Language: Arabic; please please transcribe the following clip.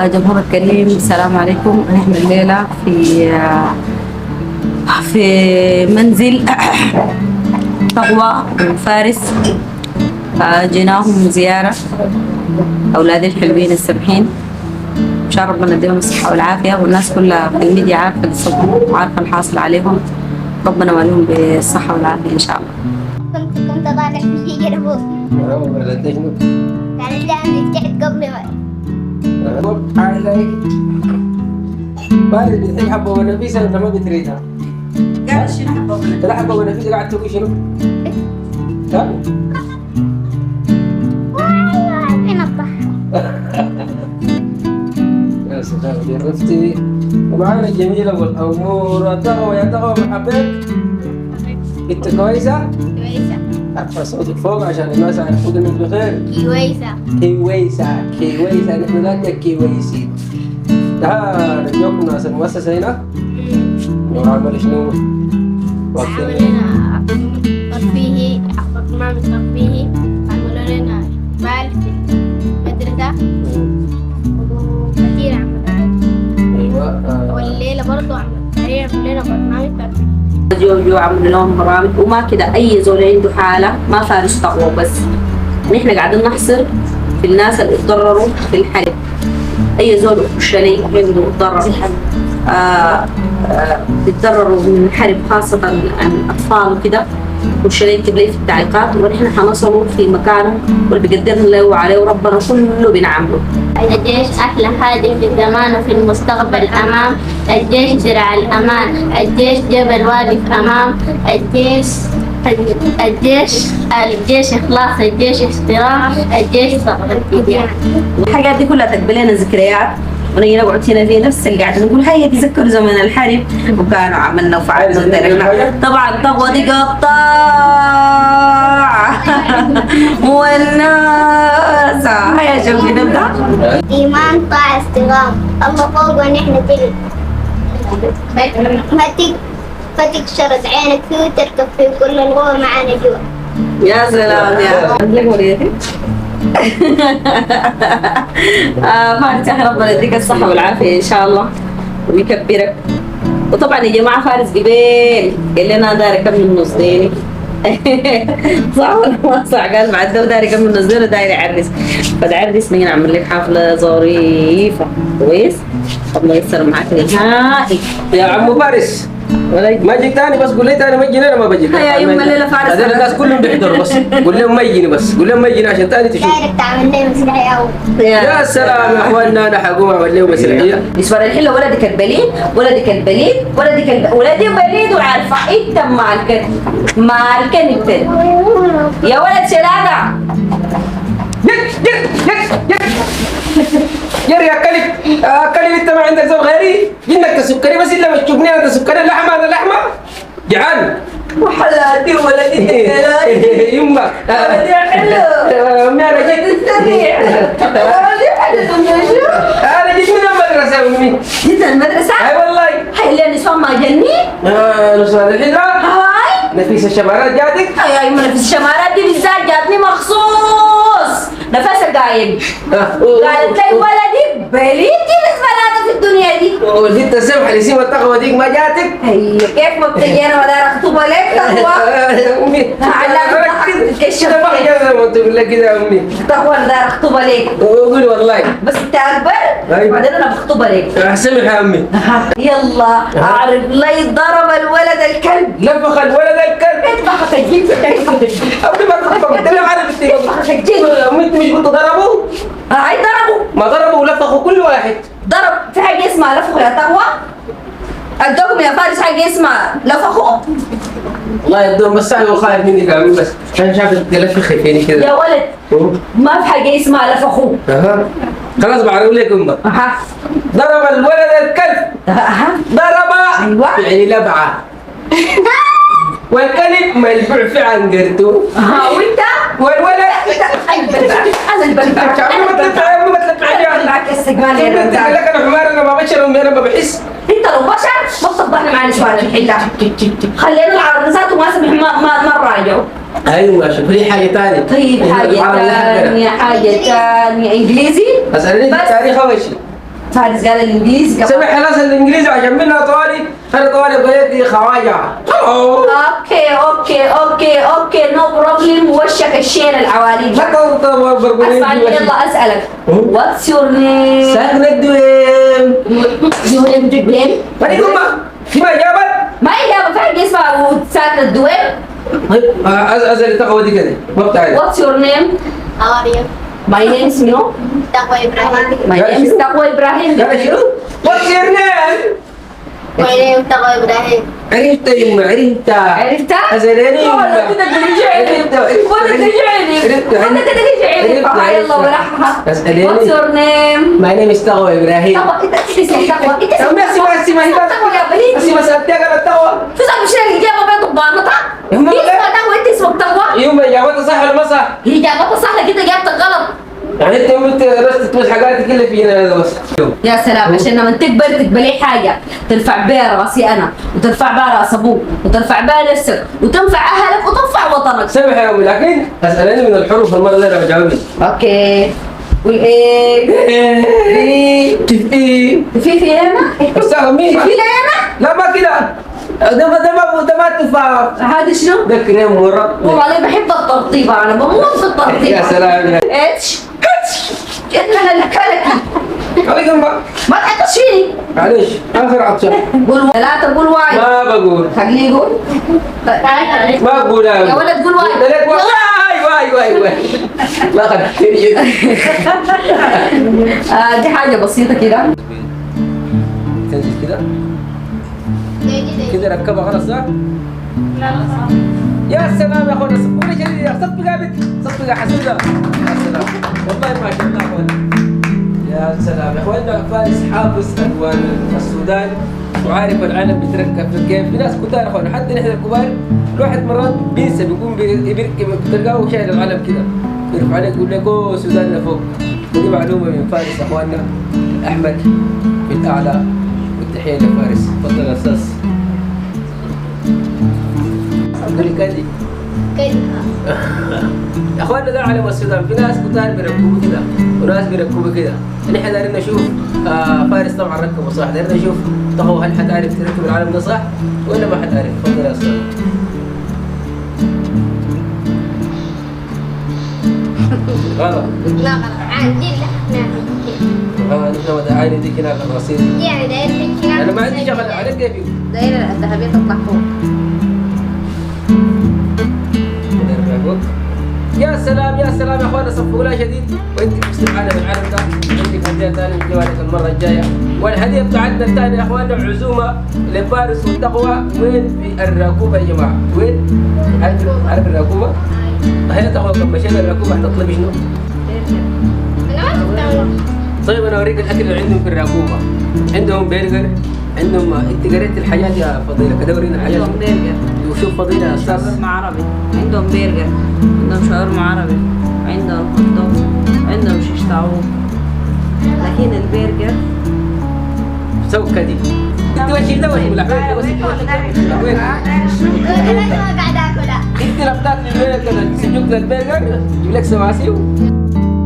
جمهور الكريم، السلام عليكم. نحن الليلة في منزل تقوى وفارس. جيناهم زيارة، أولادي الحلوين السمحين، إن شاء ربنا يديهم الصحة والعافية، والناس كلها في الميديا عارفة قصتهم وعارفة الحاصل عليهم. ربنا يوليهم بالصحة والعافية إن شاء الله. كنت طالع في شيء جنبه. يعني اللي بتاعت قبل عليك بارد بتحب حبة ونفيسة انت ما بتريدها. قاعد شنو حبة ونفيسة؟ لا حبة ونفيسة قاعد تسوي شنو؟ ها؟ فين الطح؟ يا سلام عرفتي ومعانا الجميلة والأمورة تقوى. يا تقوى محبك انت كويسة؟ كويسة. ارفع صوتك فوق عشان الناس يعرفوا انك بخير. كويسة. كويسة نحن ذاك كويسين. تعال نجوكم ناس المؤسسة هنا وعمل شنو؟ عملنا ترفيهي، برنامج ترفيهي، عملوا لنا بال في المدرسة وكثير عملوا. ايوه والليلة برضو عملوا لنا برنامج ترفيهي. جو عملوا لهم برامج وما كده. أي زول عنده حالة، ما فارس تقوى بس، نحن قاعدين نحصر في الناس اللي اتضرروا في الحرب. أي زول شلي عنده ضرر بيتضرروا من الحرب، خاصة الأطفال وكده، والشلي يكتب لي في التعليقات ونحن حنصلوا في مكانه واللي بيقدر له عليه وربنا كله بنعمله. الجيش أحلى خادم في الزمان وفي المستقبل أمام. الجيش درع الأمان، الجيش جبل واقف أمام. الجيش إخلاص، الجيش احترام، الجيش صبر التجاه. الحاجات دي كلها تقبل لنا ذكريات، ونجي نقعد هنا في نفس القعده نقول هيا تذكروا زمن الحرب وكانوا عملنا وفعلنا وتركنا. طبعا تقوى دي قطاع والناس. هيا شوفي نبدا. إيمان طاعة استقام، الله فوق ونحن تلك. ما تكشرت عينك فيه وتركب فيه كل القوة معانا جوا. يا سلام يا فارس، يا ربنا يديك الصحة والعافية إن شاء الله ويكبرك. وطبعا يا جماعة فارس قبيل قال لنا داري كم من نص ديني صح ولا ما صح؟ قال بعد داري كم من نص ديني وداير يعرس، فدعرس نيجي نعمل لك حفلة ظريفة كويس. الله ييسر معاك نهائي يا عمو فارس. ما جيت تاني بس قول لي تاني ما يجيني. انا ما بجيك. هيا يوم الليلة فارس هذول الناس كلهم بيحضروا بس قول لهم ما يجيني، بس قول لهم ما يجيني عشان تاني تشوف. دايرك تعمل لي مسرحية. يا سلام يا اخواننا، انا حقوم اعمل لهم مسرحية. بالنسبة للحلة ولدك البليد ولدك ولدي بليد وعارفة انت مالكن انت يا ولد شلاقة. يا كلب انت ما عندك زول غيري؟ جنك تسكري بس الا ما تشوفني انا تسكري اللحمه. هذا لحمه جعان وحلاتي ولدي يما ولدي حلو امي انا جيت تستمع ولدي حلو. انا جيت من المدرسه امي. جيت المدرسة؟ اي والله. هاي اللي نسوان ما جني؟ نصرة الحجرة. هاي نفيسة الشمارات جاتك؟ هاي ما نفس الشمارات دي بالذات جاتني مخصوص. نفسها قايم قالت لي ولدي بليدي بالثلاثة في الدنيا دي. والبنت السمحة اللي سيما التقوى ديك ما جاتك؟ هي كيف ما بتجي انا ولا اخطبها لك تقوى؟ امي علمت تكشف ما حاجة ما تقول لك كده يا امي. تقوى انا داير اخطبها لك. قول والله. بس انت اكبر أيوة. بعدين انا بخطبها لك. سمح يا امي. يلا اعرف لي ضرب الولد الكلب. لفخ الولد الكلب. اذبحك الجيب امي ما تضربه بتكلم عربي انت. اذبحك الجيب. امي انت مش قلت ضربوا؟ هاي ضربوا. ما ضربوا ولفخوا كل واحد. ضرب في حاجة اسمها لفخ يا تقوى. الدوم يا فارس حاجة اسمها لفخه. الله يدوم بس انا خايف منك يا امي بس عشان شافك تلفخي فيني يا كده. ولد ما في حاجة اسمها لفخه. اها خلاص بعرف لك امك. اها ضرب الولد الكلب. اها ضرب أيوة. يعني لبعه والكلب ملبوع في عنقرته. ها وانت والولد انا البلبع ما تلفع معك السجمان يا لك رجال. انا حمار انا ما بشر امي انا ما بحس. انت لو بشر ما تصبحنا مع نسوان الحلة. خلينا العرب ذاته ما سمح ما راجعوا. ايوه شوف لي حاجه ثانيه. طيب حاجة ثانية انجليزي. اسالني بس التاريخ اول شيء. فارس قال الانجليزي قبل. سمع خلاص الانجليزي عشان منها طوالي. انا طوالي بغيتي خواجه. اوكي نو بروبلم. وشك الشين العواليج. اسمع يلا اسالك. واتس يور نيم؟ ساكن الدويم. يور نيم دويم؟ ما دي في ما اجابت؟ ما اجابه فرق اسمها ساكن الدويم. ازل تقوى دي كده ما بتعرف. واتس يور نيم؟ مريم. ماي نيم از منو؟ تقوى إبراهيم. ماي نيم از تقوى ابراهيم. قال شنو؟ واتس يور نيم؟ مريم تقوى إبراهيم. عرفت يما عرفت. عرفتها؟ أزلاني والله كده ترجعني. ولا ترجعني. يلا ورحها. أسأليني. واتس يور نيم؟ My name is تقوى إبراهيم. تقوى انت اسمك تقوى. انت ماشي ما هي تقوى يا بنيتي. بس ما سألتها قالت تقوى. تسأل مش الإجابة بين ضبانتها؟ هم هي اسمها تقوى انت اسمك تقوى؟ يوم إجابتها صح ولا ما صح؟ هي إجابتها صح لكن انت إجابتك غلط. يعني أنت يوم درست بس حاجاتك اللي فينا هذا بس. يا سلام عشان لما تكبر تقبلي حاجة ترفع بها راسي أنا وترفع بها راس أبوك وترفع بها نفسك وتنفع أهلك وتنفع وطنك. سامح يا أمي لكن أسألني من الحروف المرة دي أنا بجاوبك. أوكي. والإيه؟ في هنا؟ أستاذ مين؟ في هنا؟ لا ما كده. ده ما تفاح. هذا شنو؟ ده كريم مرة. والله أنا بحب الترطيب أنا بموت في الترطيب. يا سلام يا. اتش جتنا لكلكي. عليكم بقى. ما تحطش فيني. معلش آخر عطشة. قول لا تقول واي. ما بقول. خليه يقول. ما بقول يا ولد قول واي. قلت لك واي. لا خدتني. دي حاجة بسيطة كده. تنزل كده. كده ركبها خلاص صح؟ يا سلام يا اخوانا صفقوا لي شديد يا صفق يا بنت صفق يا حسودة. يا سلام والله ما شاء الله اخوانا. يا سلام يا اخوانا فارس حافظ الوان السودان وعارف العالم بيتركب كيف. في ناس كتار اخوانا حتى نحن الكبار الواحد مرات بينسى بيقوم بيركب بتلقاه شايل العالم كده يرفع عليك يقول لك اوه السودان لفوق. ودي معلومه من فارس اخواننا احمد في الاعلى والتحيه لفارس. تفضل يا استاذ. قولي كذي. يا اخواننا ده علم السودان في ناس كتار بيركبوا كده وناس بيركبوا كده. نحن دايرين نشوف فارس طبعا ركبه صح. دايرين نشوف تخو هل حتعرف تركب العالم ده صح ولا ما حتعرف. تفضل يا استاذ. غلط. لا غلط عندي نحن عادي دي كده الرصيد. يعني داير كده. انا ما عندي شغل عليك كيف دايرة الذهبية تطلع فوق. يا سلام يا سلام يا اخوانا صفقوا لها شديد. وانت مستمعنا بالعالم ده عندك هديه ثانيه من جوالك المره الجايه. والهديه بتاعتنا الثانيه يا اخوانا عزومه لفارس والتقوى. وين في الراكوبه يا جماعه؟ وين؟ عارف الراكوبه؟ هي تقوى لما مشينا الراكوبه حتطلبي شنو؟ طيب انا اوريك الاكل اللي عندهم في الراكوبه. عندهم برجر عندهم. انت قريت الحاجات يا فضيله كده ورينا الحاجات. عندهم برجر. وشوف فضيله يا استاذ. شاورما عربي. عندهم برجر. عندهم شاورما عربي. عندهم هوت دوغ. عندهم شيش طاووق. لكن البرجر سوكه دي. انت وش ده وش بالعمل وين؟ انا ما قاعده اكلها. انت لو بتاكل البرجر سجوك للبرجر يجيب لك سواسي